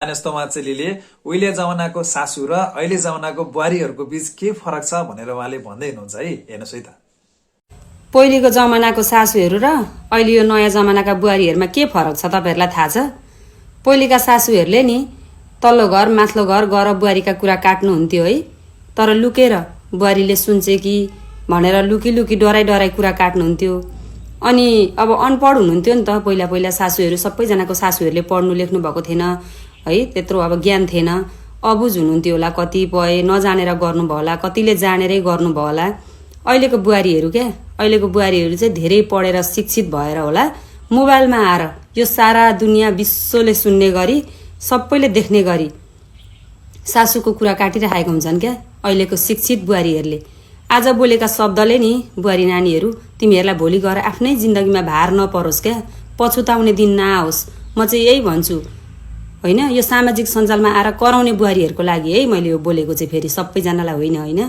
यस्तोमा चेलीले उहिले जमानाको सासू र अहिले जमानाको बुहारीहरूको बीच के फरक छ भनेर उहाँले भन्दै हुनुहुन्छ है। हेर्नुहोस् है त। पहिलेको जमानाको सासूहरू र अहिले यो नयाँ जमानाका बुहारीहरूमा के फरक छ तपाईहरुलाई थाहा छ? पहिलेका सासूहरूले नि तल्लो घर माथिल्लो घर गएर बुहारीका कुरा काट्नुहुन्थ्यो है। तर लुकेर बुहारीले सुन्छे कि भनेर लुकी लुकी डराई डराई कुरा काट्नुहुन्थ्यो। अनि अब अनपढ हुनुहुन्थ्यो नि त पहिला पहिला सासूहरू, सबैजनाको सासूहरूले पढ्नु लेख्नु भएको थिएन है, त्यत्रो अब ज्ञान थिएन, अबुझ हुनुहुन्थ्यो होला, कतिपय नजानेर गर्नुभयो होला, कतिले जानेरै गर्नुभयो होला। अहिलेको बुहारीहरू अहिलेको बुहारीहरू चाहिँ धेरै पढेर शिक्षित भएर होला मोबाइलमा आएर यो सारा दुनियाँ विश्वले सुन्ने गरी सबैले देख्ने गरी सासूको कुरा काटिरहेका हुन्छन् अहिलेको शिक्षित बुहारीहरूले। आज बोलेका शब्दले नि बुहारी नानीहरू तिमीहरूलाई भोलि गएर आफ्नै जिन्दगीमा भार नपरोस् पछुताउने दिन नआओस्। म चाहिँ यही भन्छु होइन। यो सामाजिक सञ्जालमा आएर कराउने बुहारीहरूको लागि है मैले यो बोलेको चाहिँ, फेरि सबैजनालाई होइन।